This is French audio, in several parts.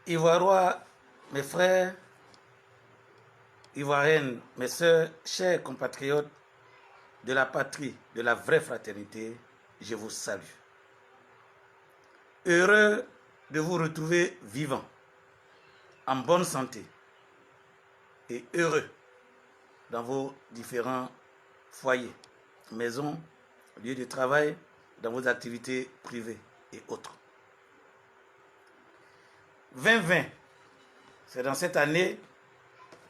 Ivoiriens, mes frères, Ivoiriennes, mes sœurs, chers compatriotes de la patrie, de la vraie fraternité, je vous salue. Heureux de vous retrouver vivants, en bonne santé et heureux dans vos différents foyers, maisons, lieux de travail, dans vos activités privées et autres. 2020, c'est dans cette année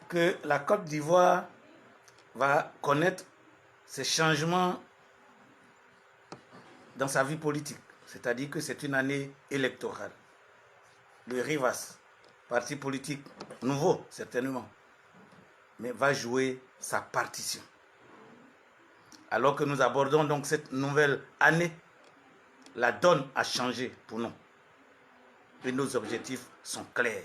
que la Côte d'Ivoire va connaître ces changements dans sa vie politique. C'est-à-dire que c'est une année électorale. Le RIVAS, parti politique nouveau certainement, mais va jouer sa partition. Alors que nous abordons donc cette nouvelle année, la donne a changé pour nous. Et nos objectifs sont clairs.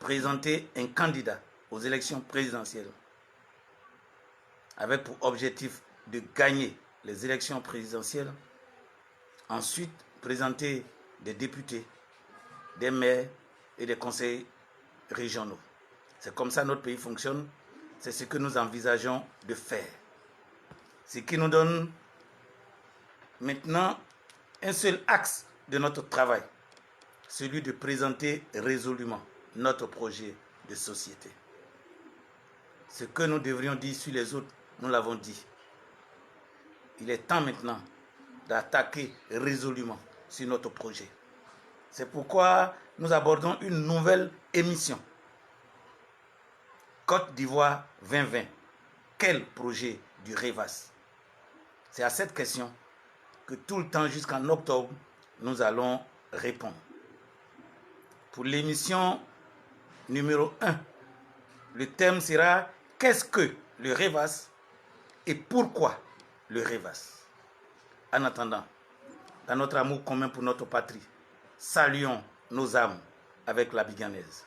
Présenter un candidat aux élections présidentielles avec pour objectif de gagner les élections présidentielles. Ensuite, présenter des députés, des maires et des conseils régionaux. C'est comme ça notre pays fonctionne. C'est ce que nous envisageons de faire. Ce qui nous donne maintenant un seul axe de notre travail, celui de présenter résolument notre projet de société. Ce que nous devrions dire sur les autres, nous l'avons dit. Il est temps maintenant d'attaquer résolument sur notre projet. C'est pourquoi nous abordons une nouvelle émission. Côte d'Ivoire 2020. Quel projet du RIVAS? C'est à cette question que tout le temps jusqu'en octobre, nous allons répondre. Pour l'émission numéro 1, le thème sera « Qu'est-ce que le RIVAS et pourquoi le RIVAS ?» En attendant, dans notre amour commun pour notre patrie, saluons nos âmes avec la biganaise.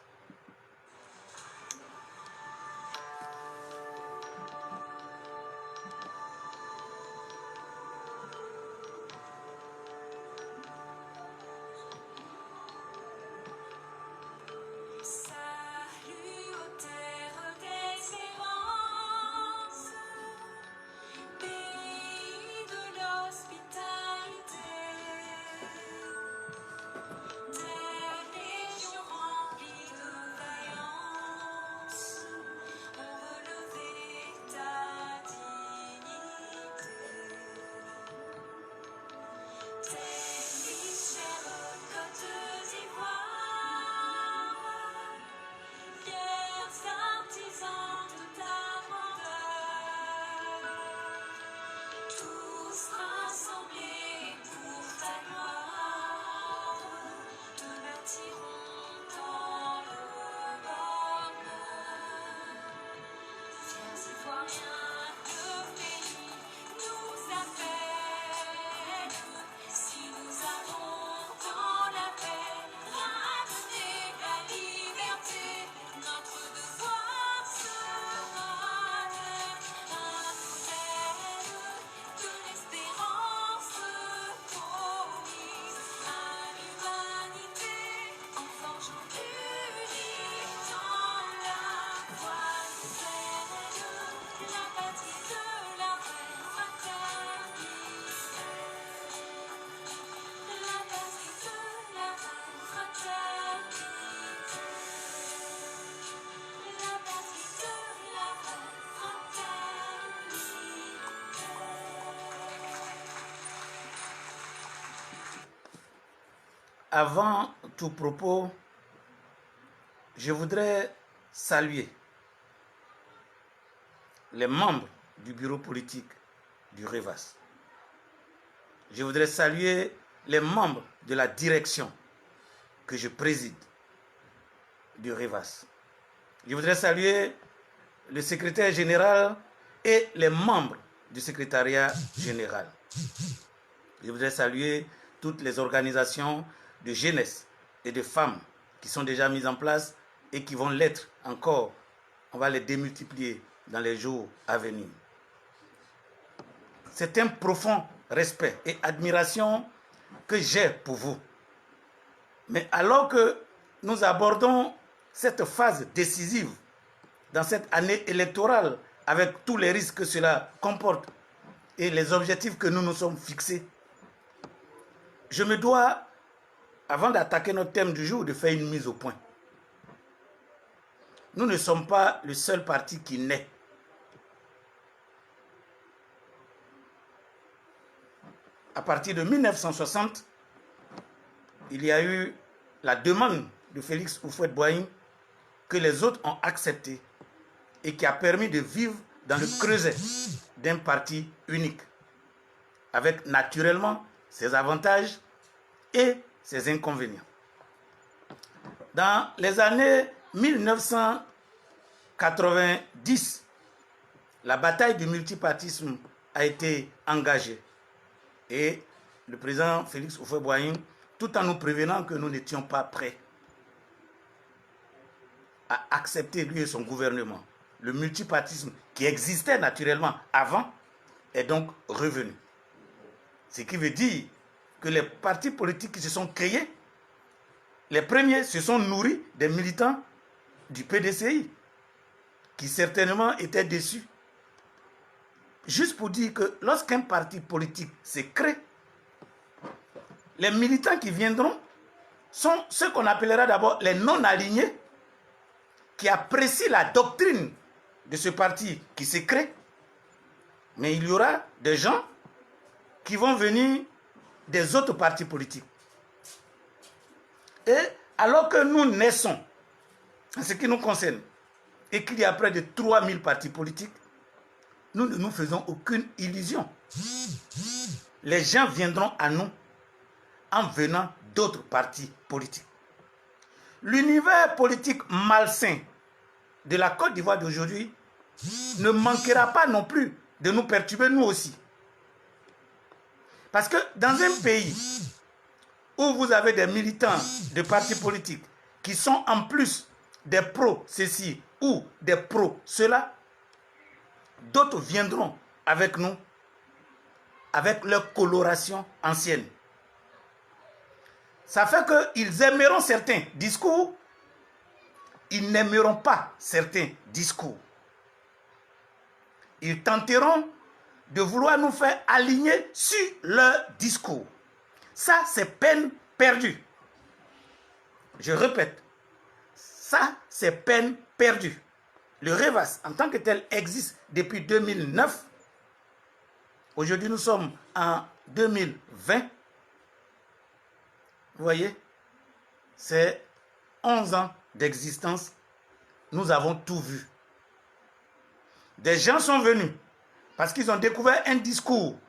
Avant tout propos, je voudrais saluer les membres du bureau politique du RIVAS. Je voudrais saluer les membres de la direction que je préside du RIVAS. Je voudrais saluer le secrétaire général et les membres du secrétariat général. Je voudrais saluer toutes les organisations de jeunesse et de femmes qui sont déjà mises en place et qui vont l'être encore. On va les démultiplier dans les jours à venir. C'est un profond respect et admiration que j'ai pour vous. Mais alors que nous abordons cette phase décisive dans cette année électorale avec tous les risques que cela comporte et les objectifs que nous nous sommes fixés, je me dois, avant d'attaquer notre thème du jour, de faire une mise au point. Nous ne sommes pas le seul parti qui naît. À partir de 1960, il y a eu la demande de Félix Houphouët-Boigny que les autres ont accepté et qui a permis de vivre dans le creuset d'un parti unique, avec naturellement ses avantages et ses inconvénients. Dans les années 1990, la bataille du multipartisme a été engagée et le président Félix Houphouët-Boigny, tout en nous prévenant que nous n'étions pas prêts à accepter, lui et son gouvernement, le multipartisme qui existait naturellement avant, est donc revenu. Ce qui veut dire que les partis politiques qui se sont créés, les premiers se sont nourris des militants du PDCI, qui certainement étaient déçus. Juste pour dire que lorsqu'un parti politique se crée, les militants qui viendront sont ceux qu'on appellera d'abord les non-alignés, qui apprécient la doctrine de ce parti qui se crée. Mais il y aura des gens qui vont venir des autres partis politiques. Et alors que nous naissons, en ce qui nous concerne, et qu'il y a près de 3000 partis politiques, nous ne nous faisons aucune illusion. Les gens viendront à nous en venant d'autres partis politiques. L'univers politique malsain de la Côte d'Ivoire d'aujourd'hui ne manquera pas non plus de nous perturber nous aussi. Parce que dans un pays où vous avez des militants de partis politiques qui sont en plus des pro-ceci ou des pro-cela, d'autres viendront avec nous, avec leur coloration ancienne. Ça fait qu'ils aimeront certains discours, ils n'aimeront pas certains discours. Ils tenteront de vouloir nous faire aligner sur leur discours. Ça, c'est peine perdue. Je répète, ça, c'est peine perdue. Le REVAS, en tant que tel, existe depuis 2009. Aujourd'hui, nous sommes en 2020. Vous voyez, c'est 11 ans d'existence. Nous avons tout vu. Des gens sont venus parce qu'ils ont découvert un discours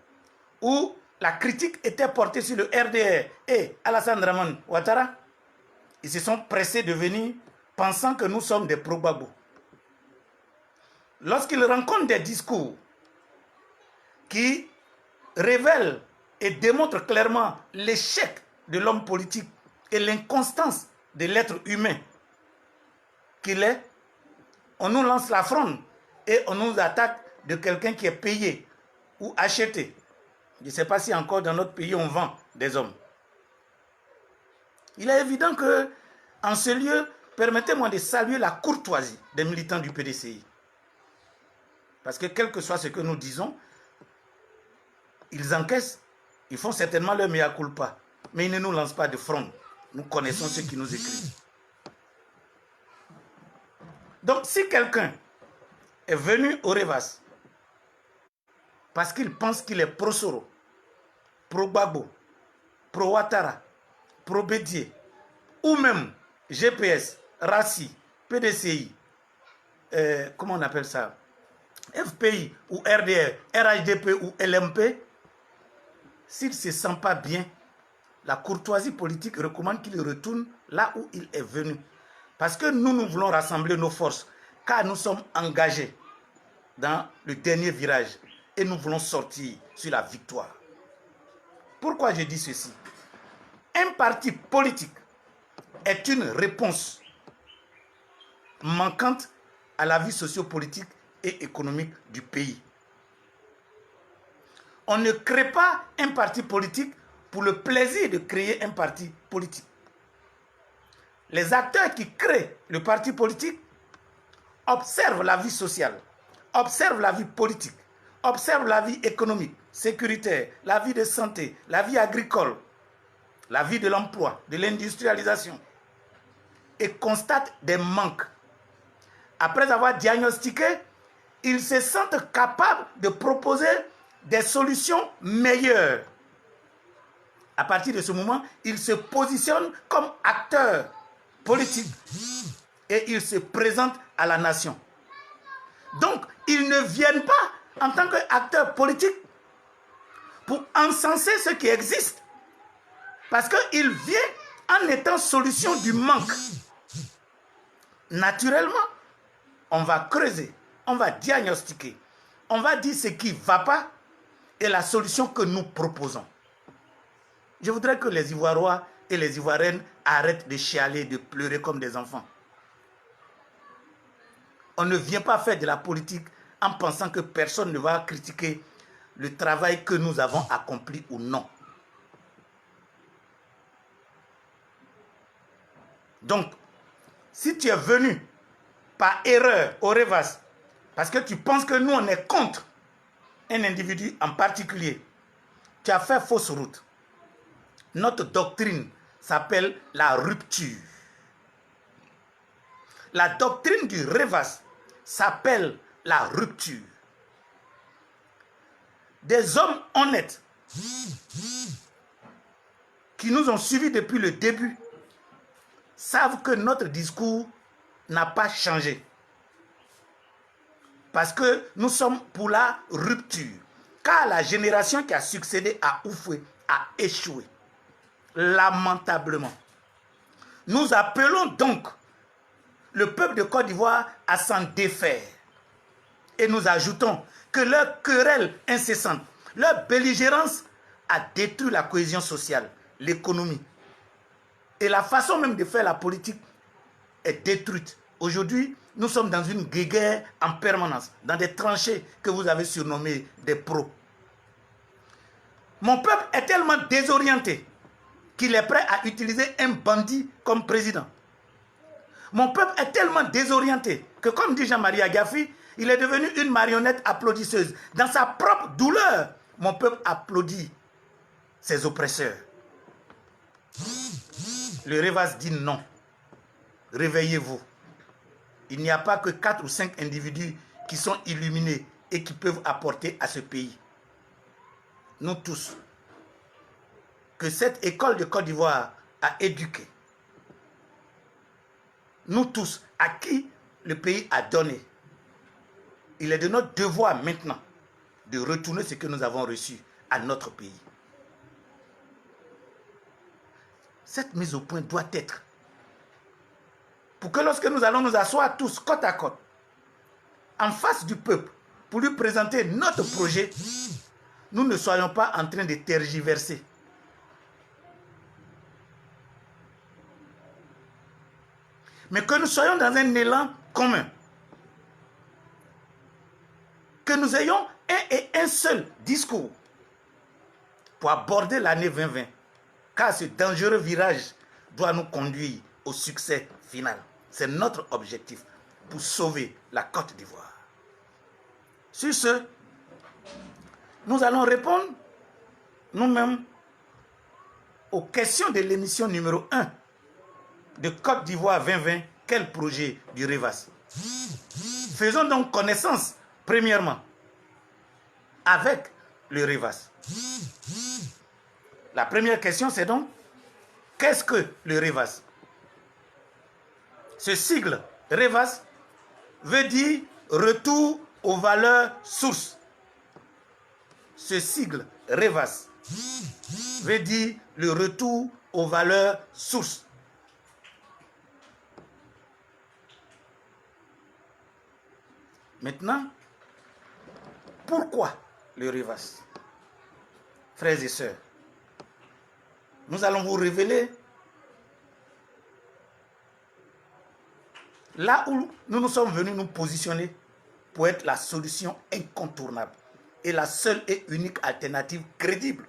où la critique était portée sur le RDR et Alassane Dramane Ouattara. Ils se sont pressés de venir pensant que nous sommes des pro-Gbagbo. Lorsqu'ils rencontrent des discours qui révèlent et démontrent clairement l'échec de l'homme politique et l'inconstance de l'être humain qu'il est, on nous lance la fronde et on nous attaque de quelqu'un qui est payé ou acheté. Je ne sais pas si encore dans notre pays on vend des hommes. Il est évident que, en ce lieu, permettez-moi de saluer la courtoisie des militants du PDCI. Parce que quel que soit ce que nous disons, ils encaissent, ils font certainement leur mea culpa. Mais ils ne nous lancent pas de fronde. Nous connaissons ceux qui nous écrivent. Donc, si quelqu'un est venu au REVAS parce qu'il pense qu'il est pro-Soro, pro-Gbagbo, pro-Ouattara, pro-Bédié, ou même GPS, RACI, PDCI, comment on appelle ça, FPI ou RDR, RHDP ou LMP, s'il ne se sent pas bien, la courtoisie politique recommande qu'il retourne là où il est venu. Parce que nous voulons rassembler nos forces, car nous sommes engagés dans le dernier virage et nous voulons sortir sur la victoire. Pourquoi je dis ceci? Un parti politique est une réponse manquante à la vie sociopolitique et économique du pays. On ne crée pas un parti politique pour le plaisir de créer un parti politique. Les acteurs qui créent le parti politique observent la vie sociale, observent la vie politique, observent la vie économique, sécuritaire, la vie de santé, la vie agricole, la vie de l'emploi, de l'industrialisation, et constatent des manques. Après avoir diagnostiqué, ils se sentent capables de proposer des solutions meilleures. À partir de ce moment, ils se positionnent comme acteurs politiques et ils se présentent à la nation. Donc, ils ne viennent pas en tant qu'acteurs politiques pour encenser ce qui existe. Parce qu'ils viennent en étant solution du manque. Naturellement, on va creuser, on va diagnostiquer, on va dire ce qui ne va pas et la solution que nous proposons. Je voudrais que les Ivoiriens et les Ivoiriennes arrêtent de chialer, de pleurer comme des enfants. On ne vient pas faire de la politique en pensant que personne ne va critiquer le travail que nous avons accompli ou non. Donc, si tu es venu par erreur au Revas, parce que tu penses que nous, on est contre un individu en particulier, tu as fait fausse route. Notre doctrine s'appelle la rupture. La doctrine du Revas s'appelle la rupture. Des hommes honnêtes qui nous ont suivis depuis le début savent que notre discours n'a pas changé. Parce que nous sommes pour la rupture. Car la génération qui a succédé à Houphouët a échoué. Lamentablement. Nous appelons donc le peuple de Côte d'Ivoire à s'en défaire. Et nous ajoutons que leur querelle incessante, leur belligérance a détruit la cohésion sociale, l'économie. Et la façon même de faire la politique est détruite. Aujourd'hui, nous sommes dans une guerre en permanence, dans des tranchées que vous avez surnommées des pros. Mon peuple est tellement désorienté qu'il est prêt à utiliser un bandit comme président. Mon peuple est tellement désorienté que, comme dit Jean-Marie Agafi, il est devenu une marionnette applaudisseuse. Dans sa propre douleur, mon peuple applaudit ses oppresseurs. Le Revas dit non. Réveillez-vous. Il n'y a pas que 4 ou 5 individus qui sont illuminés et qui peuvent apporter à ce pays. Nous tous, que cette école de Côte d'Ivoire a éduqué. Nous tous, à qui le pays a donné. Il est de notre devoir maintenant de retourner ce que nous avons reçu à notre pays. Cette mise au point doit être pour que lorsque nous allons nous asseoir tous côte à côte, en face du peuple, pour lui présenter notre projet, nous ne soyons pas en train de tergiverser. Mais que nous soyons dans un élan commun. Que nous ayons un et un seul discours pour aborder l'année 2020. Car ce dangereux virage doit nous conduire au succès final. C'est notre objectif pour sauver la Côte d'Ivoire. Sur ce, nous allons répondre nous-mêmes aux questions de l'émission numéro 1 de Côte d'Ivoire 2020. Quel projet du Revas? Faisons donc connaissance, premièrement, avec le Revas. La première question, c'est donc, qu'est-ce que le Revas? Ce sigle Revas veut dire retour aux valeurs sources. Ce sigle Revas veut dire le retour aux valeurs sources. Maintenant, pourquoi le Revas? Frères et sœurs, nous allons vous révéler là où nous nous sommes venus nous positionner pour être la solution incontournable et la seule et unique alternative crédible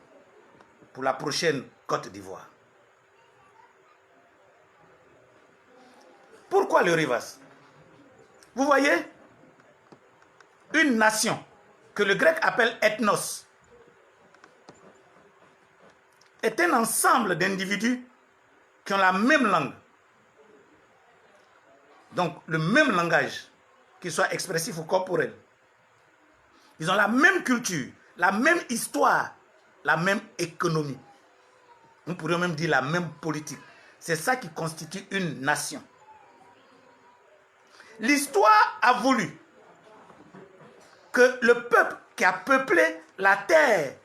pour la prochaine Côte d'Ivoire. Pourquoi le Rivas? Vous voyez, une nation que le grec appelle ethnos est un ensemble d'individus qui ont la même langue. Donc, le même langage, qu'il soit expressif ou corporel. Ils ont la même culture, la même histoire, la même économie. Nous pourrions même dire la même politique. C'est ça qui constitue une nation. L'histoire a voulu que le peuple qui a peuplé la terre,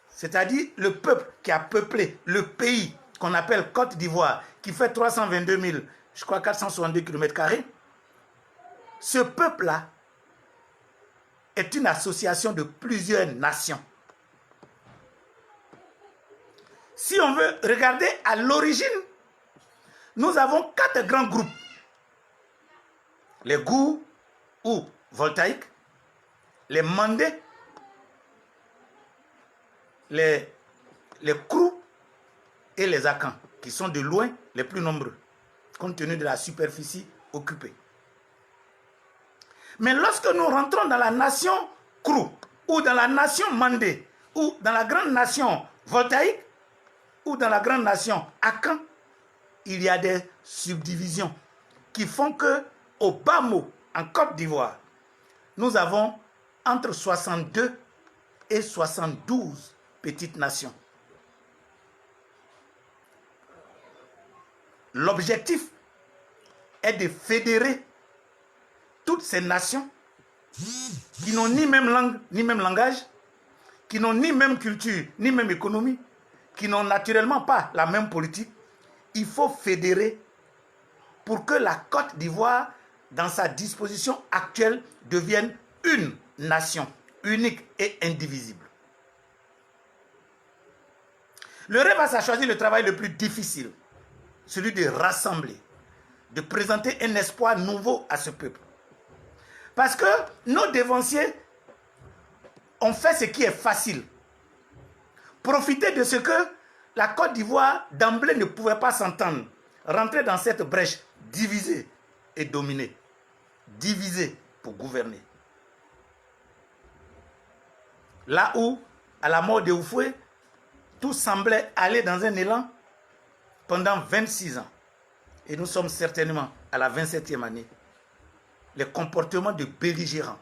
c'est-à-dire le peuple qui a peuplé le pays qu'on appelle Côte d'Ivoire, qui fait 322 000, je crois 462 km², ce peuple-là est une association de plusieurs nations. Si on veut regarder à l'origine, nous avons 4 grands groupes. Les Gou ou voltaïques, les Mandés, les Krou et les Akans, qui sont de loin les plus nombreux, compte tenu de la superficie occupée. Mais lorsque nous rentrons dans la nation Krou, ou dans la nation Mandé, ou dans la grande nation voltaïque, ou dans la grande nation Akan, il y a des subdivisions qui font que, au bas mot, en Côte d'Ivoire, nous avons entre 62 et 72 petites nations. L'objectif est de fédérer toutes ces nations qui n'ont ni même langue, ni même langage, qui n'ont ni même culture, ni même économie, qui n'ont naturellement pas la même politique. Il faut fédérer pour que la Côte d'Ivoire, dans sa disposition actuelle, devienne une nation, unique et indivisible. Le Rivas a choisi le travail le plus difficile, celui de rassembler, de présenter un espoir nouveau à ce peuple. Parce que nos dévanciers ont fait ce qui est facile. Profiter de ce que la Côte d'Ivoire d'emblée ne pouvait pas s'entendre. Rentrer dans cette brèche, diviser et dominer. Diviser pour gouverner. Là où, à la mort de Houphouët, tout semblait aller dans un élan pendant 26 ans. Et nous sommes certainement à la 27e année. Les comportements de belligérants,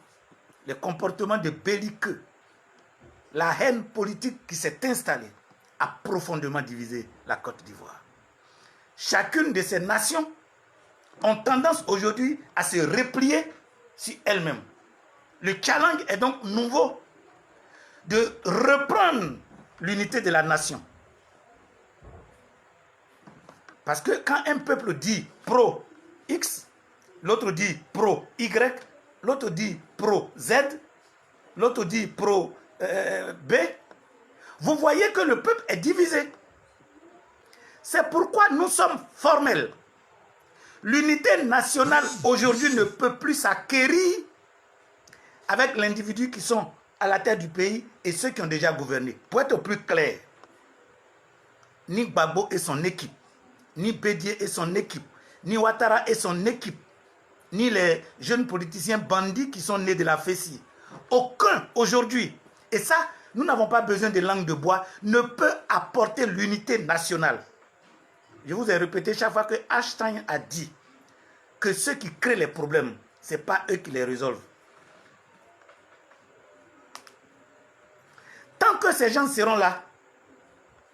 les comportements de belliqueux, la haine politique qui s'est installée a profondément divisé la Côte d'Ivoire. Chacune de ces nations ont tendance aujourd'hui à se replier sur elles-mêmes. Le challenge est donc nouveau de reprendre l'unité de la nation. Parce que quand un peuple dit pro-X, l'autre dit pro-Y, l'autre dit pro-Z, l'autre dit pro-B, vous voyez que le peuple est divisé. C'est pourquoi nous sommes formels. L'unité nationale aujourd'hui ne peut plus s'acquérir avec les individus qui sont à la tête du pays et ceux qui ont déjà gouverné. Pour être plus clair, ni Gbagbo et son équipe, ni Bédié et son équipe, ni Ouattara et son équipe, ni les jeunes politiciens bandits qui sont nés de la Fessie. Aucun aujourd'hui, et ça, nous n'avons pas besoin de langue de bois, ne peut apporter l'unité nationale. Je vous ai répété chaque fois que Einstein a dit que ceux qui créent les problèmes, ce n'est pas eux qui les résolvent. Tant que ces gens seront là,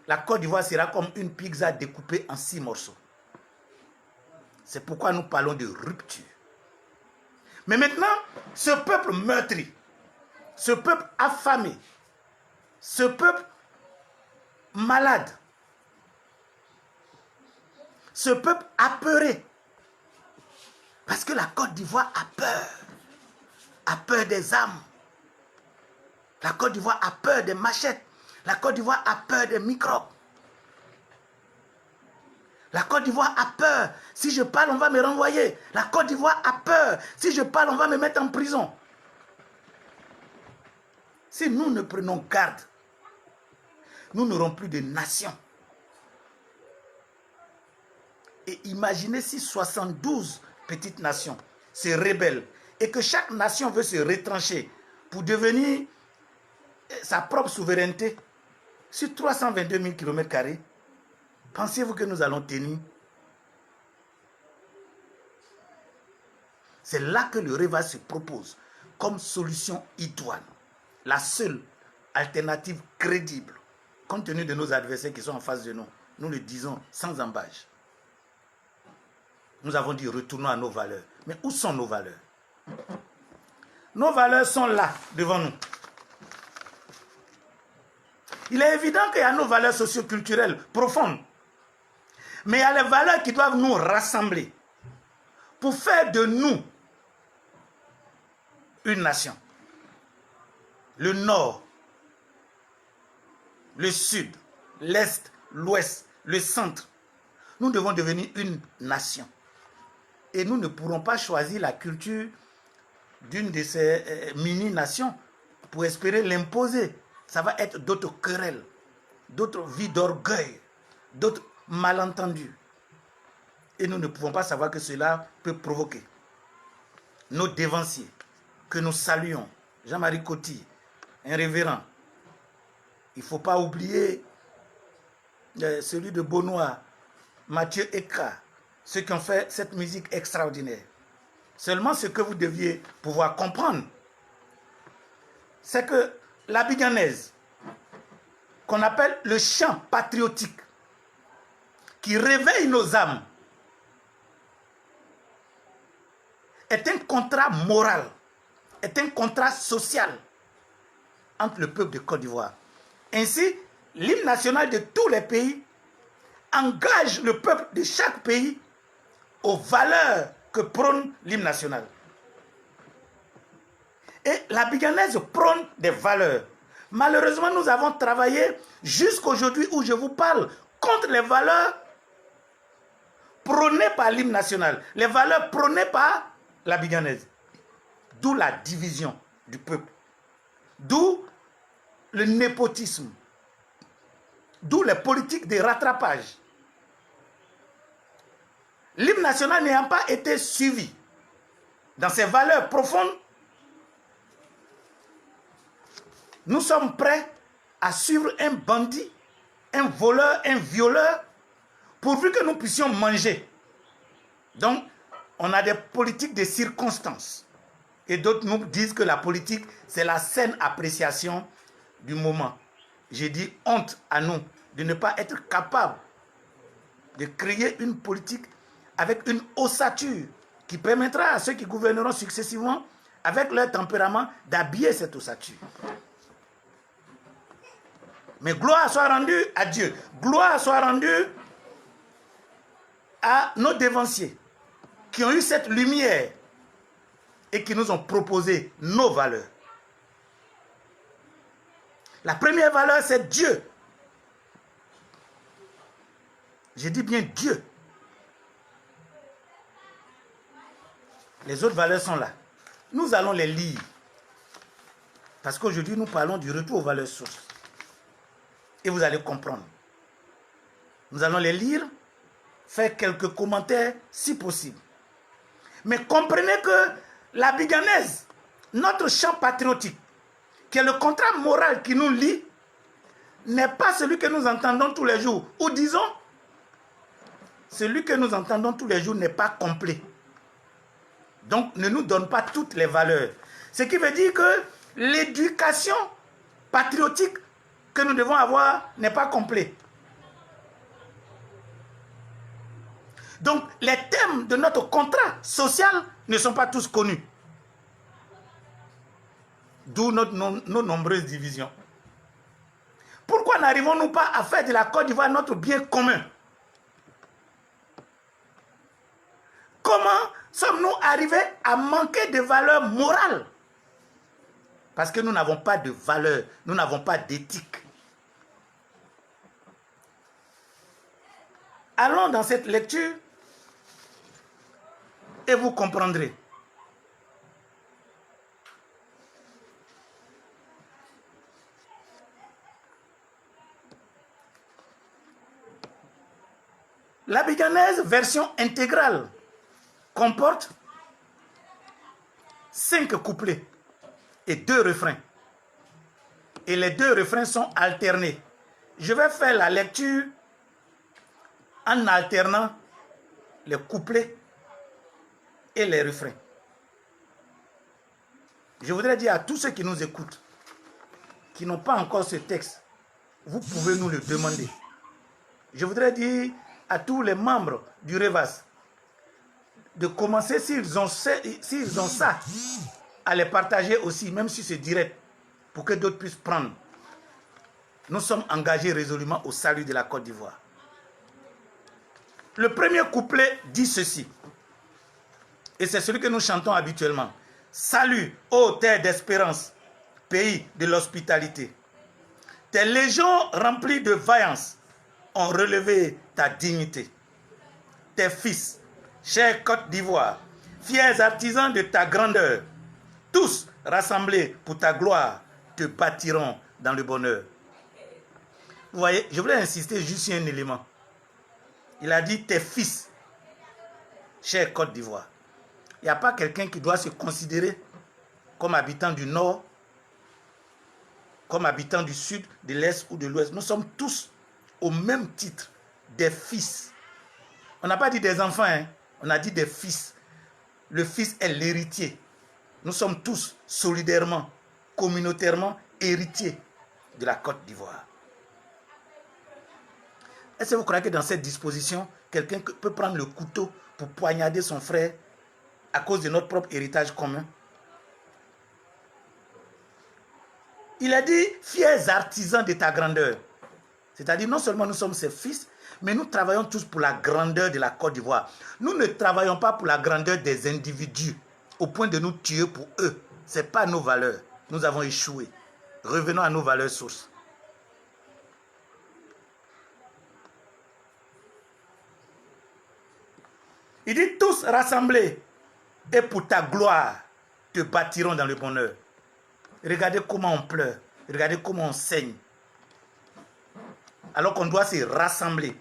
la Côte d'Ivoire sera comme une pizza découpée en 6 morceaux. C'est pourquoi nous parlons de rupture. Mais maintenant, ce peuple meurtri, ce peuple affamé, ce peuple malade, ce peuple apeuré, parce que la Côte d'Ivoire a peur des armes. La Côte d'Ivoire a peur des machettes. La Côte d'Ivoire a peur des microbes. La Côte d'Ivoire a peur. Si je parle, on va me renvoyer. La Côte d'Ivoire a peur. Si je parle, on va me mettre en prison. Si nous ne prenons garde, nous n'aurons plus de nation. Et imaginez si 72 petites nations se rebellent et que chaque nation veut se retrancher pour devenir sa propre souveraineté sur 322 000 km². Pensez-vous que nous allons tenir? C'est là que le REVA se propose comme solution idoine, la seule alternative crédible, compte tenu de nos adversaires qui sont en face de nous. Nous le disons sans embâche. Nous avons dit retournons à nos valeurs. Mais où sont nos valeurs? Nos valeurs sont là, devant nous. Il est évident qu'il y a nos valeurs socio-culturelles profondes. Mais il y a les valeurs qui doivent nous rassembler pour faire de nous une nation. Le nord, le sud, l'est, l'ouest, le centre. Nous devons devenir une nation. Et nous ne pourrons pas choisir la culture d'une de ces mini-nations pour espérer l'imposer. Ça va être d'autres querelles, d'autres vies d'orgueil, d'autres malentendus. Et nous ne pouvons pas savoir que cela peut provoquer. Nos dévanciers, que nous saluons, Jean-Marie Coty, un révérend. Il ne faut pas oublier celui de Beaunois, Mathieu Eka, ceux qui ont fait cette musique extraordinaire. Seulement ce que vous deviez pouvoir comprendre, c'est que la biganaise, qu'on appelle le chant patriotique, qui réveille nos âmes, est un contrat moral, est un contrat social entre le peuple de Côte d'Ivoire. Ainsi, l'hymne national de tous les pays engage le peuple de chaque pays aux valeurs que prône l'hymne national. Et la biganaise prône des valeurs. Malheureusement, nous avons travaillé jusqu'aujourd'hui où je vous parle contre les valeurs prônées par l'hymne national, les valeurs prônées par la biganaise. D'où la division du peuple. D'où le népotisme. D'où les politiques de rattrapage. L'hymne national n'ayant pas été suivi dans ses valeurs profondes, nous sommes prêts à suivre un bandit, un voleur, un violeur, pourvu que nous puissions manger. Donc, on a des politiques de circonstances. Et d'autres nous disent que la politique, c'est la saine appréciation du moment. J'ai dit honte à nous de ne pas être capable de créer une politique avec une ossature qui permettra à ceux qui gouverneront successivement, avec leur tempérament, d'habiller cette ossature. Mais gloire soit rendue à Dieu. Gloire soit rendue à nos dévanciers qui ont eu cette lumière et qui nous ont proposé nos valeurs. La première valeur, c'est Dieu. Je dis bien Dieu. Les autres valeurs sont là. Nous allons les lire. Parce qu'aujourd'hui, nous parlons du retour aux valeurs sources. Et vous allez comprendre. Nous allons les lire, faire quelques commentaires si possible. Mais comprenez que la biganaise, notre chant patriotique, qui est le contrat moral qui nous lie, n'est pas celui que nous entendons tous les jours. Ou disons, celui que nous entendons tous les jours n'est pas complet. Donc, ne nous donne pas toutes les valeurs. Ce qui veut dire que l'éducation patriotique que nous devons avoir n'est pas complète. Donc, les thèmes de notre contrat social ne sont pas tous connus. D'où nos nombreuses divisions. Pourquoi n'arrivons-nous pas à faire de la Côte d'Ivoire notre bien commun? Comment sommes-nous arrivés à manquer de valeurs morales? Parce que nous n'avons pas de valeurs, nous n'avons pas d'éthique. Allons dans cette lecture et vous comprendrez. L'abidjanaise version intégrale comporte 5 couplets et 2 refrains. Et les 2 refrains sont alternés. Je vais faire la lecture en alternant les couplets et les refrains. Je voudrais dire à tous ceux qui nous écoutent, qui n'ont pas encore ce texte, vous pouvez nous le demander. Je voudrais dire à tous les membres du REVAS de commencer, s'ils ont ça, à les partager aussi, même si c'est direct, pour que d'autres puissent prendre. Nous sommes engagés résolument au salut de la Côte d'Ivoire. Le premier couplet dit ceci, et c'est celui que nous chantons habituellement. Salut, ô terre d'espérance, pays de l'hospitalité. Tes légions remplies de vaillance ont relevé ta dignité. Tes fils, chère Côte d'Ivoire, fiers artisans de ta grandeur, tous rassemblés pour ta gloire, te bâtiront dans le bonheur. Vous voyez, je voulais insister juste sur un élément. Il a dit tes fils, chère Côte d'Ivoire. Il n'y a pas quelqu'un qui doit se considérer comme habitant du Nord, comme habitant du Sud, de l'Est ou de l'Ouest. Nous sommes tous au même titre des fils. On n'a pas dit des enfants, hein? On a dit des fils. Le fils est l'héritier. Nous sommes tous solidairement, communautairement héritiers de la Côte d'Ivoire. Est-ce que vous croyez que dans cette disposition, quelqu'un peut prendre le couteau pour poignarder son frère à cause de notre propre héritage commun? Il a dit, fiers artisans de ta grandeur. C'est-à-dire, non seulement nous sommes ses fils, mais nous travaillons tous pour la grandeur de la Côte d'Ivoire. Nous ne travaillons pas pour la grandeur des individus, au point de nous tuer pour eux. Ce n'est pas nos valeurs. Nous avons échoué. Revenons à nos valeurs sources. Il dit, tous rassemblés, et pour ta gloire, te bâtiront dans le bonheur. Regardez comment on pleure. Regardez comment on saigne. Alors qu'on doit se rassembler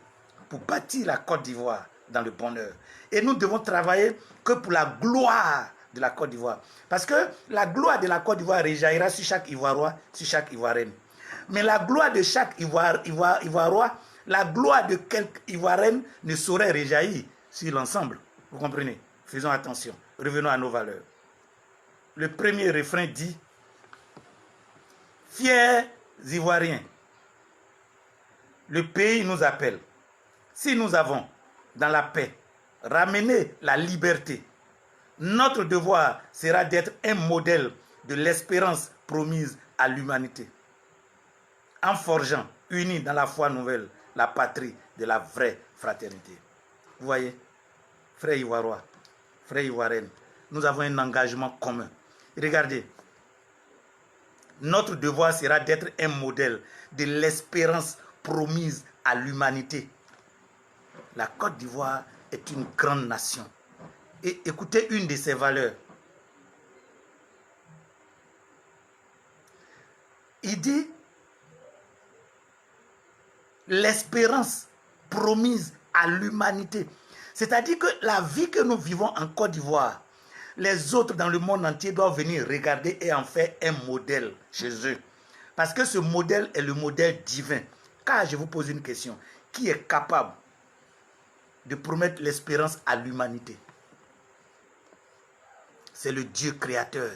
pour bâtir la Côte d'Ivoire dans le bonheur. Et nous devons travailler que pour la gloire de la Côte d'Ivoire. Parce que la gloire de la Côte d'Ivoire rejaillira sur chaque Ivoirois, sur chaque Ivoirienne. Mais la gloire de chaque Ivoirois, la gloire de quelques Ivoiriennes ne saurait rejaillir sur l'ensemble. Vous comprenez? Faisons attention. Revenons à nos valeurs. Le premier refrain dit: fiers Ivoiriens, le pays nous appelle. Si nous avons, dans la paix, ramené la liberté, notre devoir sera d'être un modèle de l'espérance promise à l'humanité, en forgeant, unis dans la foi nouvelle, la patrie de la vraie fraternité. Vous voyez, frères ivoirois, frères ivoiriennes, nous avons un engagement commun. Regardez, notre devoir sera d'être un modèle de l'espérance promise à l'humanité. La Côte d'Ivoire est une grande nation. Et écoutez une de ses valeurs. Il dit l'espérance promise à l'humanité. C'est-à-dire que la vie que nous vivons en Côte d'Ivoire, les autres dans le monde entier doivent venir regarder et en faire un modèle chez eux. Parce que ce modèle est le modèle divin. Car je vous pose une question. Qui est capable de promettre l'espérance à l'humanité? C'est le Dieu créateur.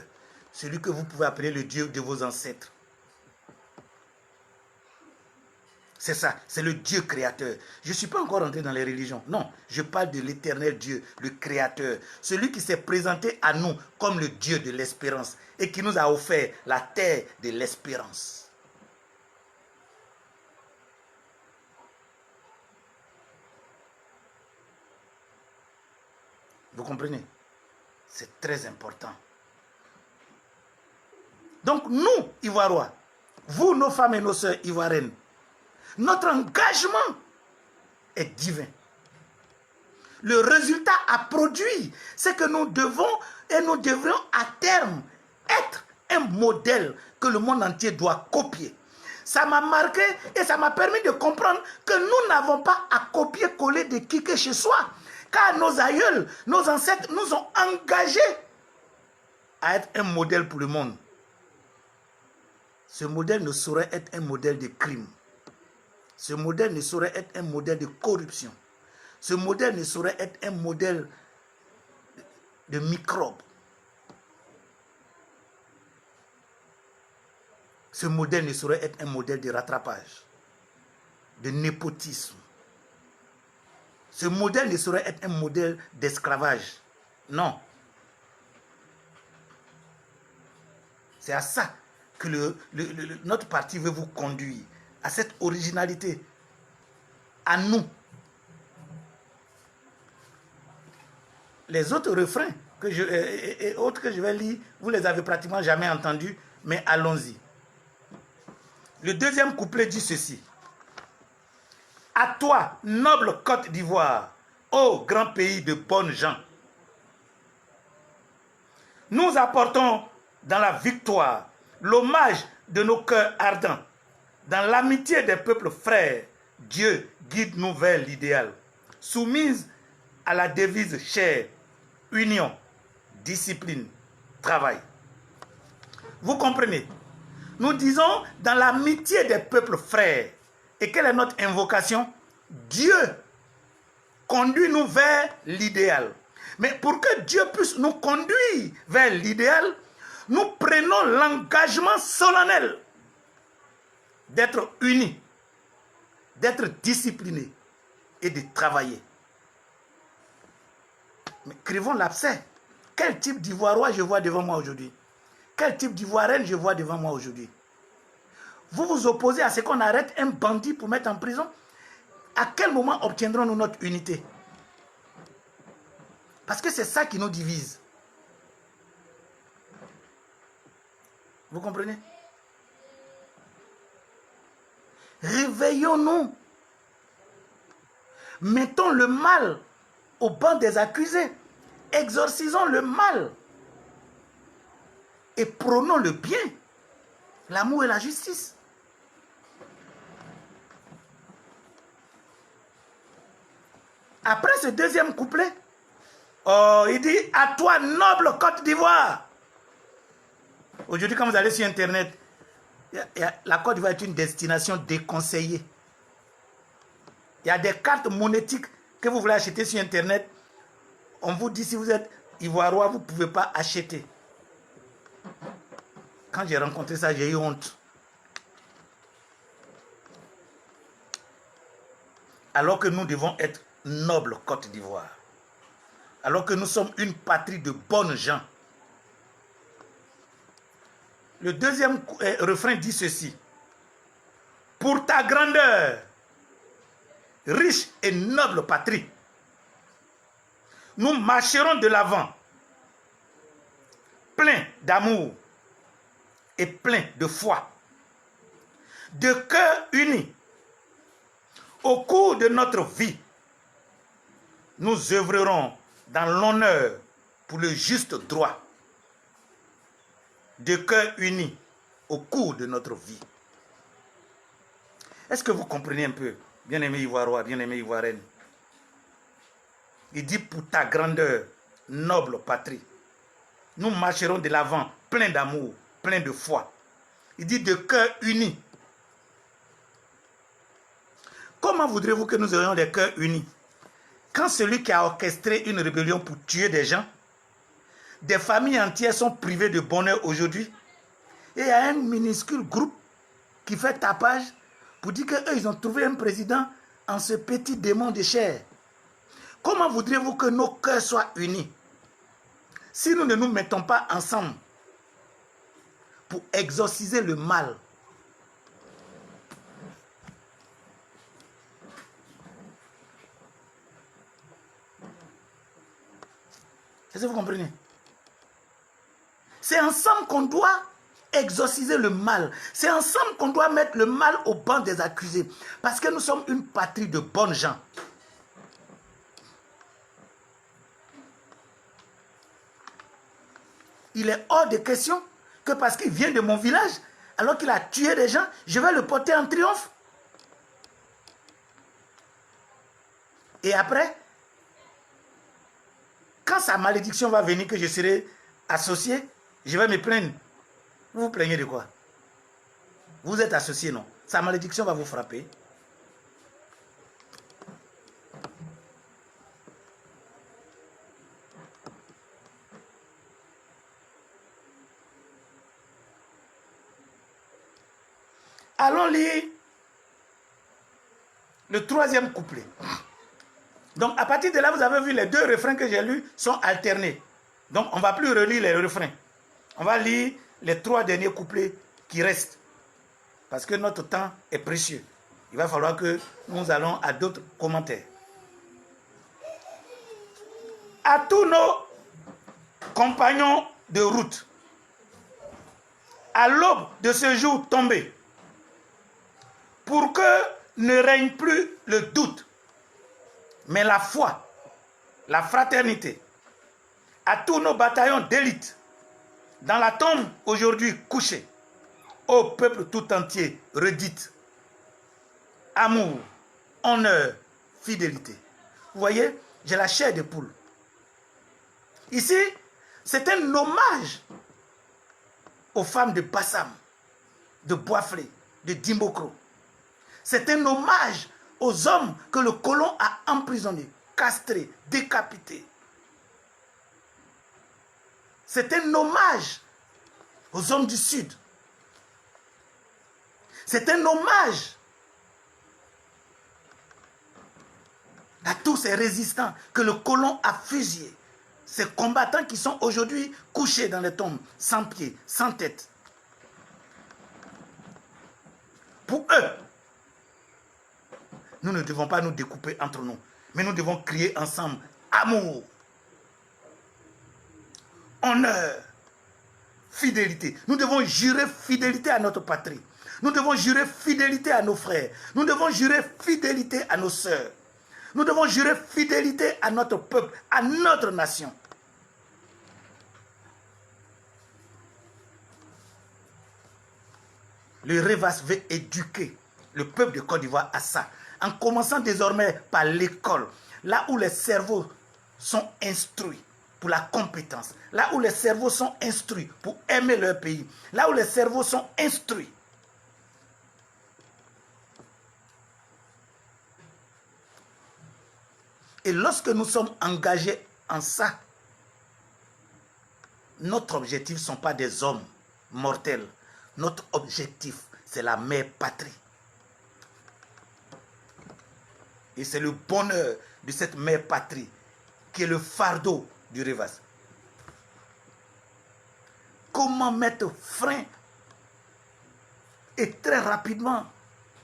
Celui que vous pouvez appeler le Dieu de vos ancêtres. C'est ça, c'est le Dieu créateur. Je ne suis pas encore entré dans les religions. Non, je parle de l'éternel Dieu, le créateur. Celui qui s'est présenté à nous comme le Dieu de l'espérance et qui nous a offert la terre de l'espérance. Vous comprenez? C'est très important. Donc nous, Ivoirois, vous, nos femmes et nos sœurs ivoiriennes, notre engagement est divin. Le résultat à produire, c'est que nous devons et nous devrions à terme être un modèle que le monde entier doit copier. Ça m'a marqué et ça m'a permis de comprendre que nous n'avons pas à copier-coller de qui que chez soi. Car nos aïeuls, nos ancêtres nous ont engagés à être un modèle pour le monde. Ce modèle ne saurait être un modèle de crime. Ce modèle ne saurait être un modèle de corruption. Ce modèle ne saurait être un modèle de microbes. Ce modèle ne saurait être un modèle de rattrapage, de népotisme. Ce modèle ne saurait être un modèle d'esclavage. Non. C'est à ça que notre parti veut vous conduire, à cette originalité, à nous. Les autres refrains et autres que je vais lire, vous les avez pratiquement jamais entendus, mais allons-y. Le deuxième couplet dit ceci. À toi, noble Côte d'Ivoire, ô grand pays de bonnes gens, nous apportons dans la victoire l'hommage de nos cœurs ardents. Dans l'amitié des peuples frères, Dieu guide-nous vers l'idéal. Soumise à la devise chère, union, discipline, travail. Vous comprenez? Nous disons dans l'amitié des peuples frères. Et quelle est notre invocation? Dieu conduit-nous vers l'idéal. Mais pour que Dieu puisse nous conduire vers l'idéal, nous prenons l'engagement solennel d'être unis, d'être disciplinés et de travailler. Mais crivons l'abcès. Quel type d'Ivoirois je vois devant moi aujourd'hui? Quel type d'Ivoirienne je vois devant moi aujourd'hui? Vous vous opposez à ce qu'on arrête un bandit pour mettre en prison? À quel moment obtiendrons-nous notre unité? Parce que c'est ça qui nous divise. Vous comprenez? Réveillons-nous. Mettons le mal au banc des accusés. Exorcisons le mal. Et prônons le bien, l'amour et la justice. Après ce deuxième couplet, il dit « À toi, noble Côte d'Ivoire ». Aujourd'hui, quand vous allez sur Internet, la Côte d'Ivoire est une destination déconseillée. Il y a des cartes monétiques que vous voulez acheter sur Internet. On vous dit, si vous êtes Ivoirois, vous ne pouvez pas acheter. Quand j'ai rencontré ça, j'ai eu honte. Alors que nous devons être noble Côte d'Ivoire. Alors que nous sommes une patrie de bonnes gens. Le deuxième refrain dit ceci. Pour ta grandeur, riche et noble patrie, nous marcherons de l'avant, plein d'amour et plein de foi, de cœur unis. Au cours de notre vie, nous œuvrerons dans l'honneur pour le juste droit. De cœur unis au cours de notre vie. Est-ce que vous comprenez un peu, bien-aimé Ivoirois, bien-aimé Ivoirienne? Il dit pour ta grandeur, noble patrie, nous marcherons de l'avant, plein d'amour, plein de foi. Il dit de cœur unis. Comment voudrez-vous que nous ayons des cœurs unis? Quand celui qui a orchestré une rébellion pour tuer des gens, des familles entières sont privées de bonheur aujourd'hui, et il y a un minuscule groupe qui fait tapage pour dire qu'eux, ils ont trouvé un président en ce petit démon de chair. Comment voudriez-vous que nos cœurs soient unis si nous ne nous mettons pas ensemble pour exorciser le mal? Est-ce que vous comprenez? C'est ensemble qu'on doit exorciser le mal. C'est ensemble qu'on doit mettre le mal au banc des accusés. Parce que nous sommes une patrie de bonnes gens. Il est hors de question que parce qu'il vient de mon village, alors qu'il a tué des gens, je vais le porter en triomphe. Et après, quand sa malédiction va venir, que je serai associé, je vais me plaindre. Vous vous plaignez de quoi? Vous êtes associé, non? Sa malédiction va vous frapper. Allons lire le troisième couplet. Donc, à partir de là, vous avez vu les deux refrains que j'ai lus sont alternés. Donc, on ne va plus relire les refrains. On va lire les trois derniers couplets qui restent. Parce que notre temps est précieux. Il va falloir que nous allons à d'autres commentaires. À tous nos compagnons de route, à l'aube de ce jour tombé, pour que ne règne plus le doute, mais la foi, la fraternité, à tous nos bataillons d'élite, dans la tombe aujourd'hui couchée, au peuple tout entier, redites, amour, honneur, fidélité. Vous voyez, j'ai la chair de poule. Ici, c'est un hommage aux femmes de Bassam, de Boisflé, de Dimbokro. C'est un hommage aux hommes que le colon a emprisonnés, castrés, décapités. C'est un hommage aux hommes du Sud. C'est un hommage à tous ces résistants que le colon a fusillés. Ces combattants qui sont aujourd'hui couchés dans les tombes, sans pieds, sans tête. Pour eux, nous ne devons pas nous découper entre nous, mais nous devons crier ensemble amour, honneur, fidélité. Nous devons jurer fidélité à notre patrie. Nous devons jurer fidélité à nos frères. Nous devons jurer fidélité à nos sœurs. Nous devons jurer fidélité à notre peuple, à notre nation. Le REVAS veut éduquer le peuple de Côte d'Ivoire à ça, en commençant désormais par l'école, là où les cerveaux sont instruits pour la compétence, là où les cerveaux sont instruits pour aimer leur pays, là où les cerveaux sont instruits. Et lorsque nous sommes engagés en ça, notre objectif ne sont pas des hommes mortels. Notre objectif, c'est la mère patrie. Et c'est le bonheur de cette mère patrie qui est le fardeau du REVAS. Comment mettre frein et très rapidement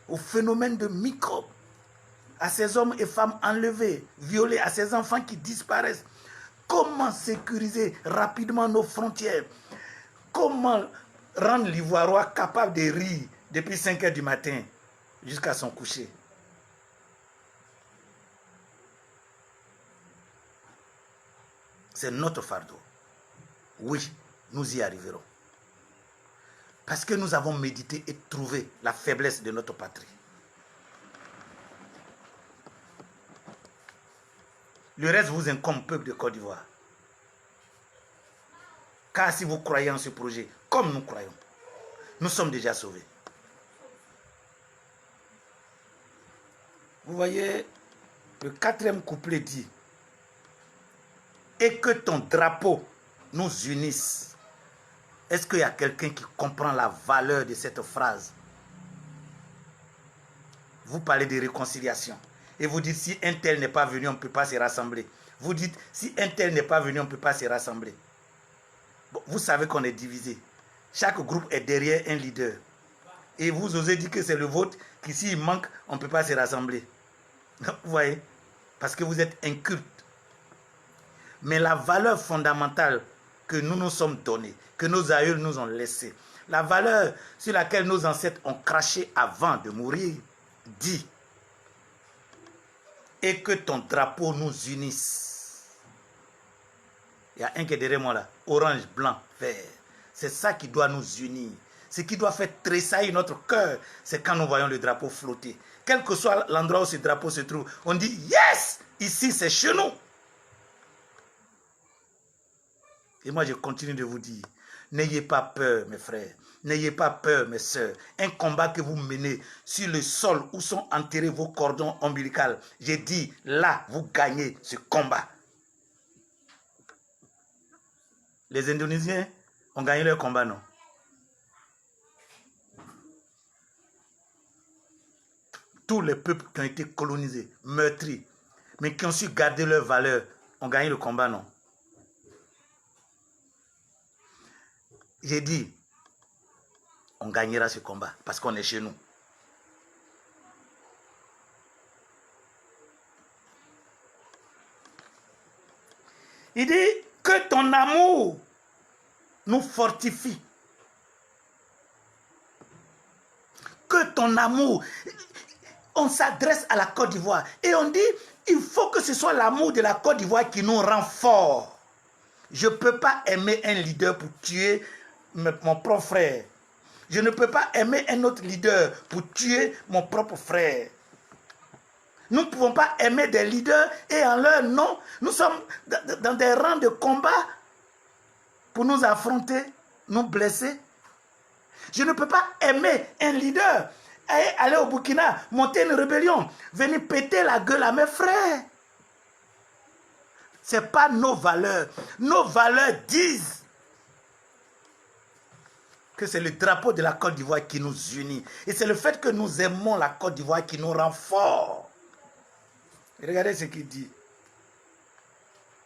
au phénomène de microbes, à ces hommes et femmes enlevés, violés, à ces enfants qui disparaissent. Comment sécuriser rapidement nos frontières? Comment rendre l'Ivoirois capable de rire depuis 5 h du matin jusqu'à son coucher? C'est notre fardeau. Oui, nous y arriverons. Parce que nous avons médité et trouvé la faiblesse de notre patrie. Le reste vous incombe, peuple de Côte d'Ivoire. Car si vous croyez en ce projet, comme nous croyons, nous sommes déjà sauvés. Vous voyez, le 4e couplet dit « Et que ton drapeau nous unisse ». Est-ce qu'il y a quelqu'un qui comprend la valeur de cette phrase? Vous parlez de réconciliation. Et vous dites, si un tel n'est pas venu, on ne peut pas se rassembler. Vous dites, si un tel n'est pas venu, on ne peut pas se rassembler. Bon, vous savez qu'on est divisé. Chaque groupe est derrière un leader. Et vous osez dire que c'est le vôtre, qui s'il manque, on ne peut pas se rassembler. Vous voyez? Parce que vous êtes inculte. Mais la valeur fondamentale que nous nous sommes donnée, que nos aïeux nous ont laissée, la valeur sur laquelle nos ancêtres ont craché avant de mourir, dit « Et que ton drapeau nous unisse ». Il y a un qui est derrière moi là, orange, blanc, vert. C'est ça qui doit nous unir. Ce qui doit faire tressaillir notre cœur, c'est quand nous voyons le drapeau flotter. Quel que soit l'endroit où ce drapeau se trouve, on dit « Yes! Ici, c'est chez nous !» Et moi, je continue de vous dire, n'ayez pas peur, mes frères. N'ayez pas peur, mes sœurs. Un combat que vous menez sur le sol où sont enterrés vos cordons ombilicaux. J'ai dit, là, vous gagnez ce combat. Les Indonésiens ont gagné leur combat, non? Tous les peuples qui ont été colonisés, meurtris, mais qui ont su garder leurs valeurs, ont gagné le combat, non? J'ai dit, on gagnera ce combat parce qu'on est chez nous. Il dit que ton amour nous fortifie. Que ton amour, on s'adresse à la Côte d'Ivoire et on dit, il faut que ce soit l'amour de la Côte d'Ivoire qui nous rend forts. Je ne peux pas aimer un leader pour tuer mon propre frère. Je ne peux pas aimer un autre leader pour tuer mon propre frère. Nous ne pouvons pas aimer des leaders et en leur nom, nous sommes dans des rangs de combat pour nous affronter, nous blesser. Je ne peux pas aimer un leader et aller au Burkina, monter une rébellion, venir péter la gueule à mes frères. Ce n'est pas nos valeurs. Nos valeurs disent que c'est le drapeau de la Côte d'Ivoire qui nous unit. Et c'est le fait que nous aimons la Côte d'Ivoire qui nous rend forts. Et regardez ce qu'il dit.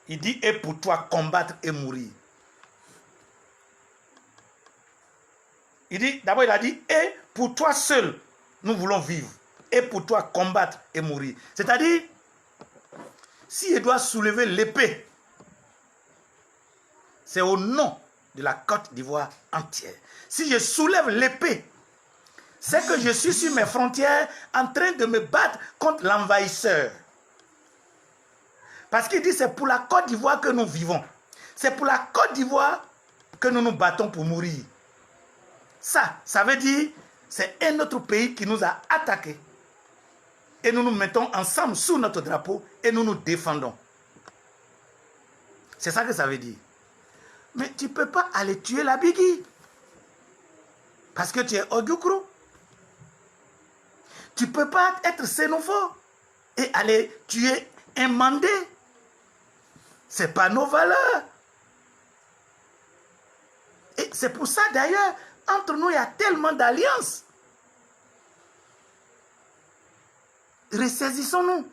Il dit, et pour toi, combattre et mourir. Il dit, d'abord il a dit, et pour toi seul, nous voulons vivre. Et pour toi, combattre et mourir. C'est-à-dire, si il doit soulever l'épée, c'est au nom de la Côte d'Ivoire entière. Si je soulève l'épée, c'est que je suis sur mes frontières en train de me battre contre l'envahisseur. Parce qu'il dit c'est pour la Côte d'Ivoire que nous vivons. C'est pour la Côte d'Ivoire que nous nous battons pour mourir. Ça veut dire c'est un autre pays qui nous a attaqués. Et nous nous mettons ensemble sous notre drapeau et nous nous défendons. C'est ça que ça veut dire. Mais tu ne peux pas aller tuer la Bigui. Parce que tu es Ogyukru. Tu ne peux pas être xénophobe et aller tuer un Mandé. Ce n'est pas nos valeurs. Et c'est pour ça d'ailleurs, entre nous, il y a tellement d'alliances. Ressaisissons-nous.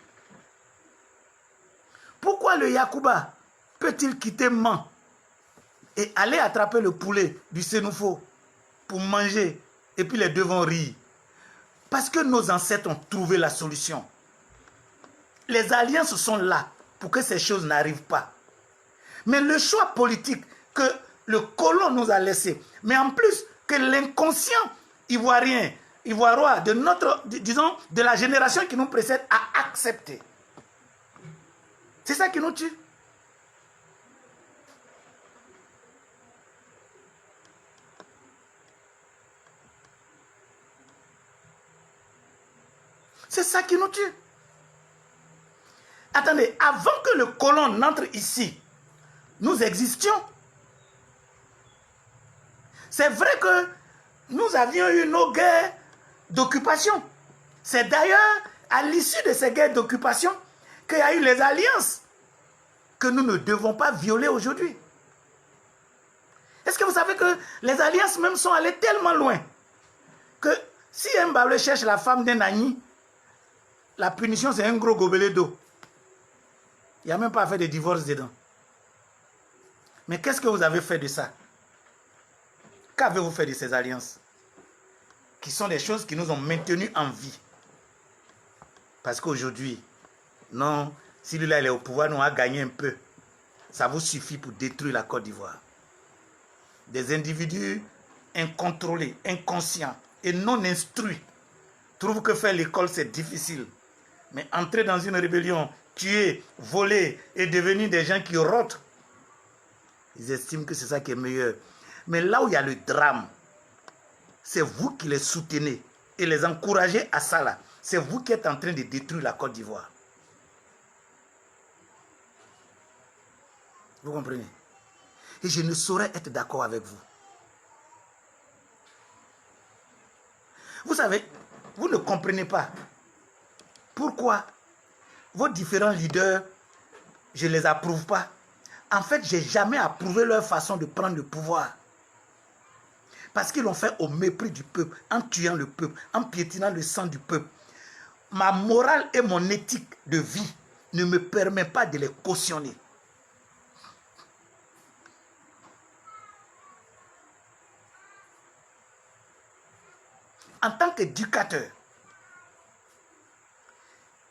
Pourquoi le Yakuba peut-il quitter Man et aller attraper le poulet du Sénoufo pour manger et puis les deux vont rire? Parce que nos ancêtres ont trouvé la solution. Les alliances sont là pour que ces choses n'arrivent pas. Mais le choix politique que le colon nous a laissé, mais en plus que l'inconscient ivoirien, ivoirois de notre, disons, de la génération qui nous précède a accepté. C'est ça qui nous tue. C'est ça qui nous tue. Attendez, avant que le colon n'entre ici, nous existions. C'est vrai que nous avions eu nos guerres d'occupation. C'est d'ailleurs à l'issue de ces guerres d'occupation qu'il y a eu les alliances que nous ne devons pas violer aujourd'hui. Est-ce que vous savez que les alliances même sont allées tellement loin que si un Mbablé cherche la femme d'un Agni, la punition c'est un gros gobelet d'eau. Il n'y a même pas à faire de divorce dedans. Mais qu'est-ce que vous avez fait de ça? Qu'avez-vous fait de ces alliances? Qui sont des choses qui nous ont maintenus en vie. Parce qu'aujourd'hui, non, si lui-là est au pouvoir, nous a gagné un peu. Ça vous suffit pour détruire la Côte d'Ivoire. Des individus incontrôlés, inconscients et non instruits trouvent que faire l'école c'est difficile. Mais entrer dans une rébellion, tuer, voler et devenir des gens qui rotent, ils estiment que c'est ça qui est meilleur. Mais là où il y a le drame, c'est vous qui les soutenez et les encouragez à ça là. C'est vous qui êtes en train de détruire la Côte d'Ivoire. Vous comprenez? Et je ne saurais être d'accord avec vous. Vous savez, vous ne comprenez pas pourquoi vos différents leaders, je ne les approuve pas. En fait, je n'ai jamais approuvé leur façon de prendre le pouvoir. Parce qu'ils l'ont fait au mépris du peuple, en tuant le peuple, en piétinant le sang du peuple. Ma morale et mon éthique de vie ne me permet pas de les cautionner. En tant qu'éducateur,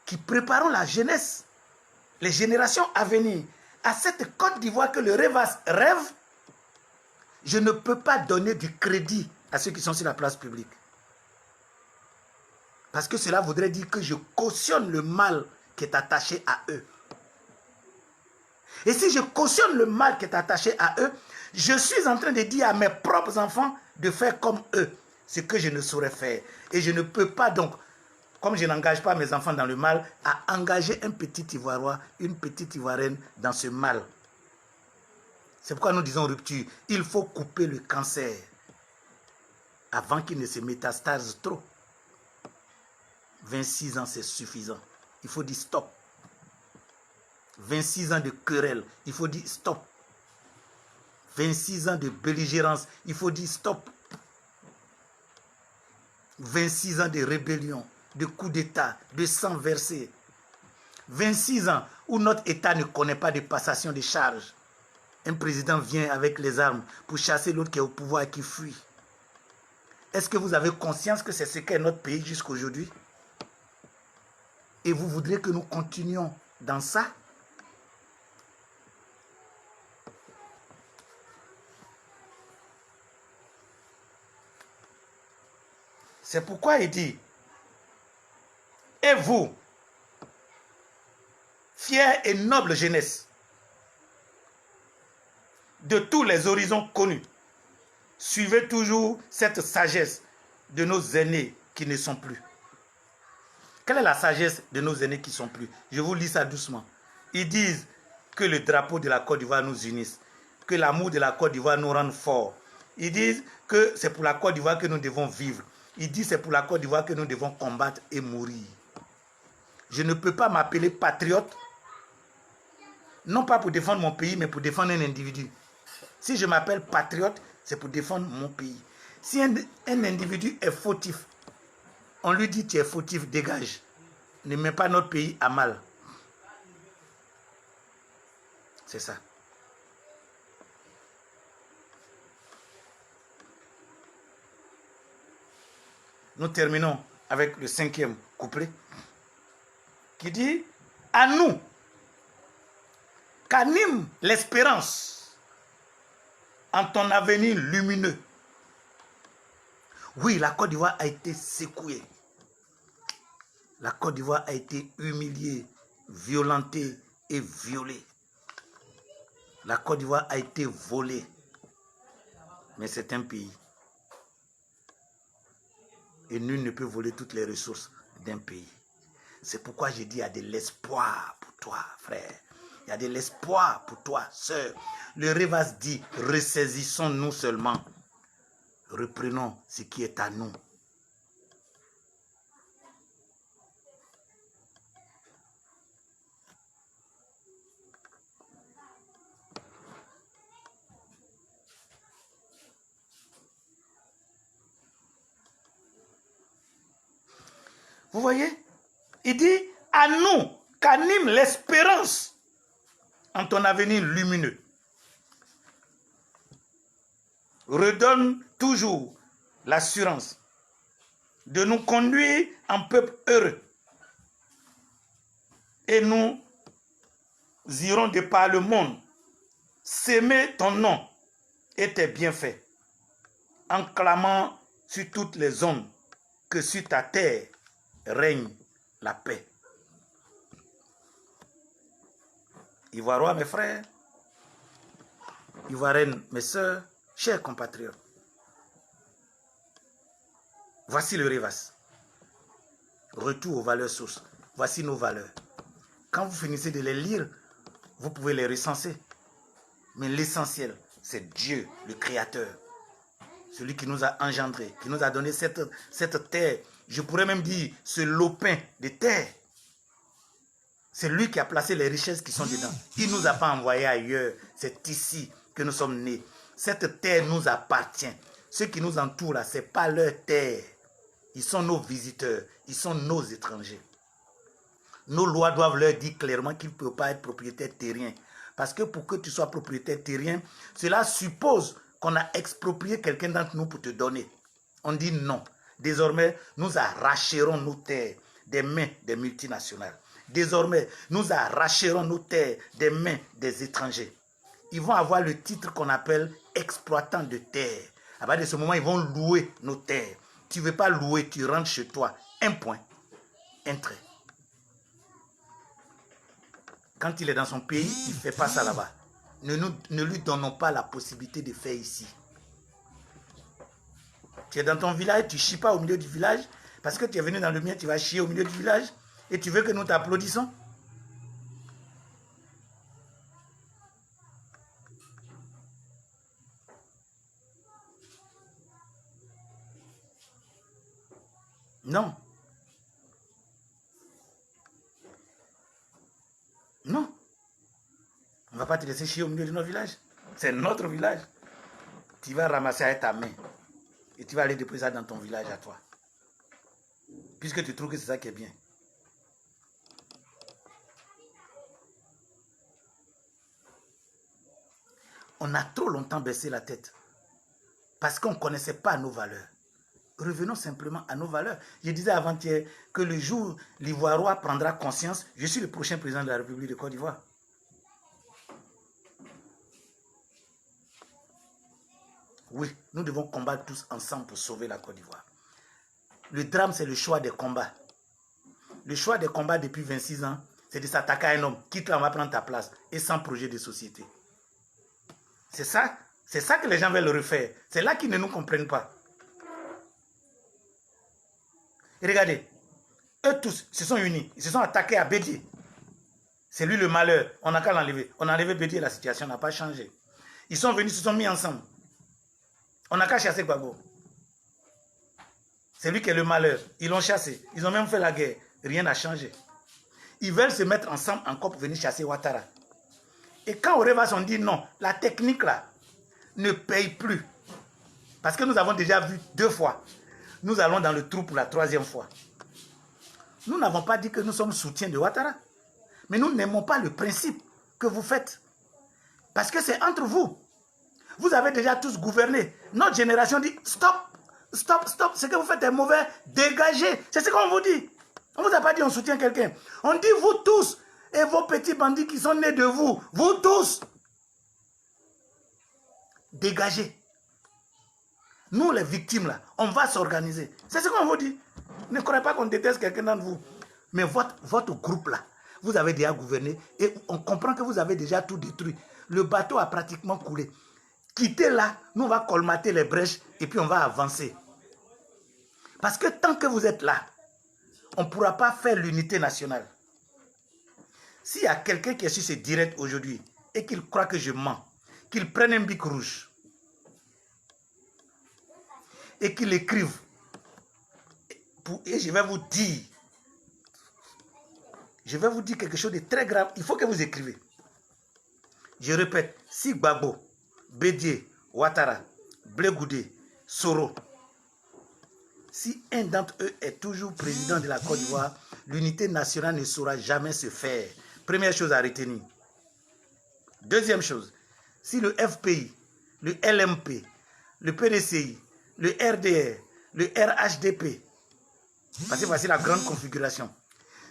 qui préparons la jeunesse, les générations à venir, à cette Côte d'Ivoire que le Revas rêve, je ne peux pas donner du crédit à ceux qui sont sur la place publique. Parce que cela voudrait dire que je cautionne le mal qui est attaché à eux. Et si je cautionne le mal qui est attaché à eux, je suis en train de dire à mes propres enfants de faire comme eux, ce que je ne saurais faire. Et je ne peux pas donc, comme je n'engage pas mes enfants dans le mal, à engager un petit Ivoirien, une petite Ivoirienne dans ce mal. C'est pourquoi nous disons rupture. Il faut couper le cancer avant qu'il ne se métastase trop. 26 ans, c'est suffisant. Il faut dire stop. 26 ans de querelle, il faut dire stop. 26 ans de belligérance, il faut dire stop. 26 ans de rébellion, de coup d'État, de sang versé. 26 ans où notre État ne connaît pas de passation de charges. Un président vient avec les armes pour chasser l'autre qui est au pouvoir et qui fuit. Est-ce que vous avez conscience que c'est ce qu'est notre pays jusqu'à aujourd'hui? Et vous voudrez que nous continuions dans ça? C'est pourquoi il dit, et vous, fière et noble jeunesse, de tous les horizons connus, suivez toujours cette sagesse de nos aînés qui ne sont plus. Quelle est la sagesse de nos aînés qui ne sont plus? Je vous lis ça doucement. Ils disent que le drapeau de la Côte d'Ivoire nous unisse, que l'amour de la Côte d'Ivoire nous rende forts. Ils disent que c'est pour la Côte d'Ivoire que nous devons vivre. Ils disent que c'est pour la Côte d'Ivoire que nous devons combattre et mourir. Je ne peux pas m'appeler patriote, non pas pour défendre mon pays, mais pour défendre un individu. Si je m'appelle patriote, c'est pour défendre mon pays. Si un individu est fautif, on lui dit tu es fautif, dégage. Ne mets pas notre pays à mal. C'est ça. Nous terminons avec le 5e couplet qui dit « À nous, qu'anime l'espérance en ton avenir lumineux. » Oui, la Côte d'Ivoire a été secouée. La Côte d'Ivoire a été humiliée, violentée et violée. La Côte d'Ivoire a été volée. Mais c'est un pays. Et nul ne peut voler toutes les ressources d'un pays. C'est pourquoi je dis, il y a de l'espoir pour toi, frère. Il y a de l'espoir pour toi, sœur. Le Revas dit, ressaisissons-nous seulement. Reprenons ce qui est à nous. Vous voyez? Il dit, à nous, qu'anime l'espérance en ton avenir lumineux. Redonne toujours l'assurance de nous conduire en peuple heureux. Et nous irons de par le monde s'aimer ton nom et tes bienfaits, en clamant sur toutes les zones que sur ta terre règne la paix. Ivoiriens, mes frères, Ivoiriennes, mes sœurs, chers compatriotes, Voici le Revas. Retour aux valeurs sources. Voici nos valeurs. Quand vous finissez de les lire, vous pouvez les recenser. Mais l'essentiel, c'est Dieu, le Créateur. Celui qui nous a engendrés, qui nous a donné cette terre. Je pourrais même dire ce lopin de terre. C'est lui qui a placé les richesses qui sont dedans. Il ne nous a pas envoyés ailleurs. C'est ici que nous sommes nés. Cette terre nous appartient. Ceux qui nous entourent là, ce n'est pas leur terre. Ils sont nos visiteurs. Ils sont nos étrangers. Nos lois doivent leur dire clairement qu'ils ne peuvent pas être propriétaires terriens. Parce que pour que tu sois propriétaire terrien, cela suppose qu'on a exproprié quelqu'un d'entre nous pour te donner. On dit non. Désormais, nous arracherons nos terres des mains des multinationales. Désormais, nous arracherons nos terres des mains des étrangers. Ils vont avoir le titre qu'on appelle exploitant de terre. À partir de ce moment, ils vont louer nos terres. Tu ne veux pas louer, tu rentres chez toi. Un point, un trait. Quand il est dans son pays, il ne fait pas ça là-bas. Ne lui donnons pas la possibilité de faire ici. Tu es dans ton village, tu ne chies pas au milieu du village. Parce que tu es venu dans le mien, tu vas chier au milieu du village. Et tu veux que nous t'applaudissons? Non. Non. On ne va pas te laisser chier au milieu de notre village. C'est notre village. Tu vas ramasser avec ta main. Et tu vas aller déposer ça dans ton village à toi. Puisque tu trouves que c'est ça qui est bien. On a trop longtemps baissé la tête. Parce qu'on ne connaissait pas nos valeurs. Revenons simplement à nos valeurs. Je disais avant-hier que le jour où l'Ivoirois prendra conscience, je suis le prochain président de la République de Côte d'Ivoire. Oui, nous devons combattre tous ensemble pour sauver la Côte d'Ivoire. Le drame, c'est le choix des combats. Le choix des combats depuis 26 ans, c'est de s'attaquer à un homme. Quitte là, on va prendre ta place. Et sans projet de société. C'est ça que les gens veulent refaire. C'est là qu'ils ne nous comprennent pas. Et regardez, eux tous se sont unis. Ils se sont attaqués à Bédié. C'est lui le malheur. On n'a qu'à l'enlever. On a enlevé Bédié, la situation n'a pas changé. Ils sont venus, se sont mis ensemble. On n'a qu'à chasser Gbagbo. C'est lui qui est le malheur. Ils l'ont chassé. Ils ont même fait la guerre. Rien n'a changé. Ils veulent se mettre ensemble encore pour venir chasser Ouattara. Et quand au Revas on dit non, la technique là ne paye plus. Parce que nous avons déjà vu 2 fois. Nous allons dans le trou pour la 3e fois. Nous n'avons pas dit que nous sommes soutiens de Ouattara. Mais nous n'aimons pas le principe que vous faites. Parce que c'est entre vous. Vous avez déjà tous gouverné. Notre génération dit stop, stop, stop. Ce que vous faites est mauvais. Dégagez. C'est ce qu'on vous dit. On ne vous a pas dit on soutient quelqu'un. On dit vous tous et vos petits bandits qui sont nés de vous. Vous tous. Dégagez. Nous, les victimes, là, on va s'organiser. C'est ce qu'on vous dit. Ne croyez pas qu'on déteste quelqu'un d'entre vous. Mais votre groupe, là, vous avez déjà gouverné et on comprend que vous avez déjà tout détruit. Le bateau a pratiquement coulé. Quittez là, nous, on va colmater les brèches et puis on va avancer. Parce que tant que vous êtes là, on ne pourra pas faire l'unité nationale. S'il y a quelqu'un qui est sur ce direct aujourd'hui et qu'il croit que je mens, qu'il prenne un bic rouge et qu'il écrive. Et je vais vous dire quelque chose de très grave. Il faut que vous écrivez. Je répète, si Gbagbo, Bédié, Ouattara, Blé Goudé, Soro, si un d'entre eux est toujours président de la Côte d'Ivoire, l'unité nationale ne saura jamais se faire. Première chose à retenir. Deuxième chose, si le FPI, le LMP, le PDCI, le RDR, le RHDP, parce que voici la grande configuration.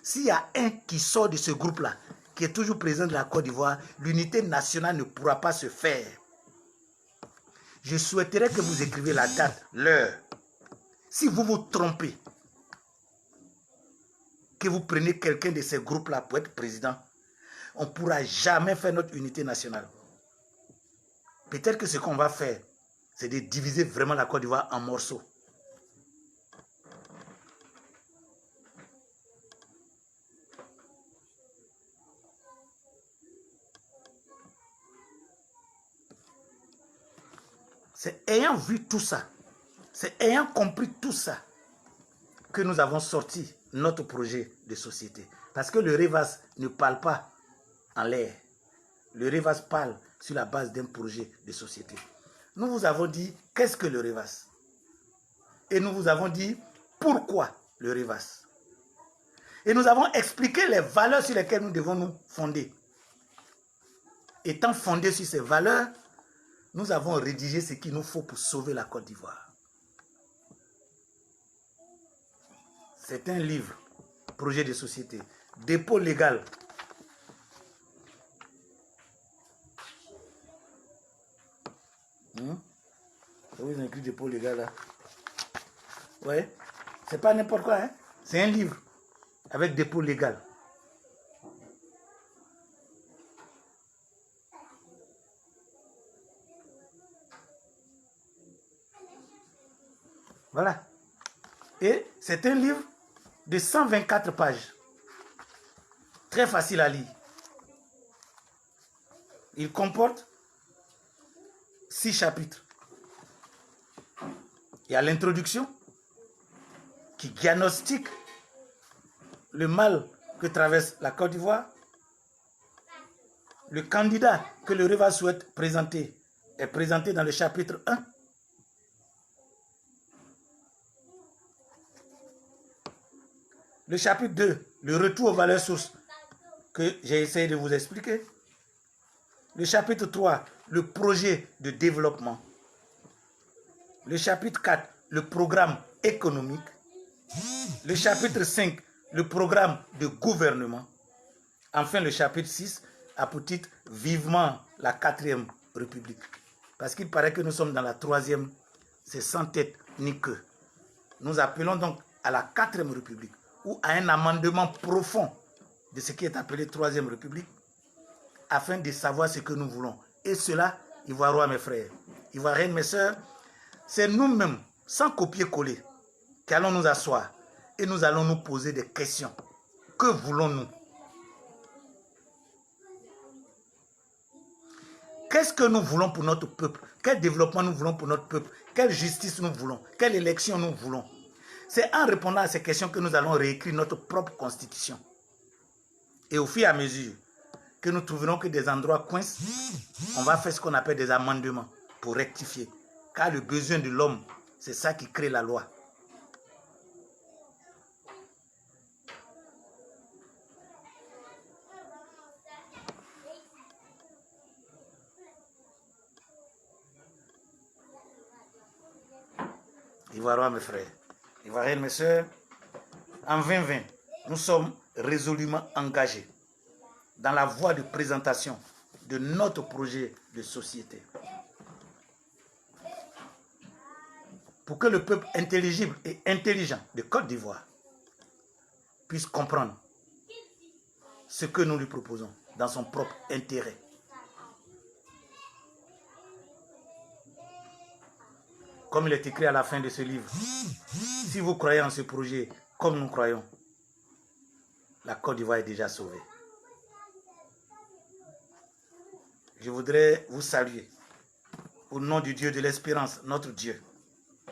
S'il y a un qui sort de ce groupe-là, qui est toujours président de la Côte d'Ivoire, l'unité nationale ne pourra pas se faire. Je souhaiterais que vous écriviez la date, l'heure. Si vous vous trompez, que vous prenez quelqu'un de ces groupes-là pour être président, on ne pourra jamais faire notre unité nationale. Peut-être que ce qu'on va faire, c'est de diviser vraiment la Côte d'Ivoire en morceaux. C'est ayant vu tout ça, c'est ayant compris tout ça, que nous avons sorti notre projet de société. Parce que le REVAS ne parle pas en l'air. Le REVAS parle sur la base d'un projet de société. Nous vous avons dit, qu'est-ce que le REVAS? Et nous vous avons dit, pourquoi le REVAS? Et nous avons expliqué les valeurs sur lesquelles nous devons nous fonder. Étant fondés sur ces valeurs, nous avons rédigé ce qu'il nous faut pour sauver la Côte d'Ivoire. C'est un livre, projet de société, dépôt légal. Vous avez écrit dépôt légal là. Ouais, c'est pas n'importe quoi, hein? C'est un livre avec dépôt légal. Voilà. Et c'est un livre de 124 pages. Très facile à lire. Il comporte 6 chapitres. Il y a l'introduction qui diagnostique le mal que traverse la Côte d'Ivoire. Le candidat que le REVAS souhaite présenter est présenté dans le chapitre 1. Le chapitre 2, le retour aux valeurs sources que j'ai essayé de vous expliquer. Le chapitre 3, le projet de développement. Le chapitre 4, le programme économique. Le chapitre 5, le programme de gouvernement. Enfin, le chapitre 6 a pour titre « Vivement la 4e République ». Parce qu'il paraît que nous sommes dans la 3e, c'est sans tête ni queue. Nous appelons donc à la 4e République ou à un amendement profond de ce qui est appelé 3e République afin de savoir ce que nous voulons. Et cela, Ivoiriens mes frères, Ivoiriennes mes sœurs, c'est nous-mêmes, sans copier-coller, qu'allons nous asseoir et nous allons nous poser des questions. Que voulons-nous? Qu'est-ce que nous voulons pour notre peuple? Quel développement nous voulons pour notre peuple? Quelle justice nous voulons? Quelle élection nous voulons? C'est en répondant à ces questions que nous allons réécrire notre propre constitution. Et au fur et à mesure que nous trouverons que des endroits coincent, on va faire ce qu'on appelle des amendements pour rectifier. Car le besoin de l'homme, c'est ça qui crée la loi. Ivoiriens mes frères, Ivoiriennes mes sœurs, en 2020, nous sommes résolument engagés dans la voie de présentation de notre projet de société. Pour que le peuple intelligible et intelligent de Côte d'Ivoire puisse comprendre ce que nous lui proposons dans son propre intérêt. Comme il est écrit à la fin de ce livre, si vous croyez en ce projet comme nous croyons, la Côte d'Ivoire est déjà sauvée. Je voudrais vous saluer au nom du Dieu de l'espérance, notre Dieu,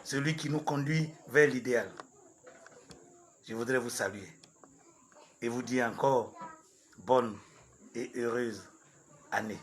celui qui nous conduit vers l'idéal. Je voudrais vous saluer et vous dire encore bonne et heureuse année.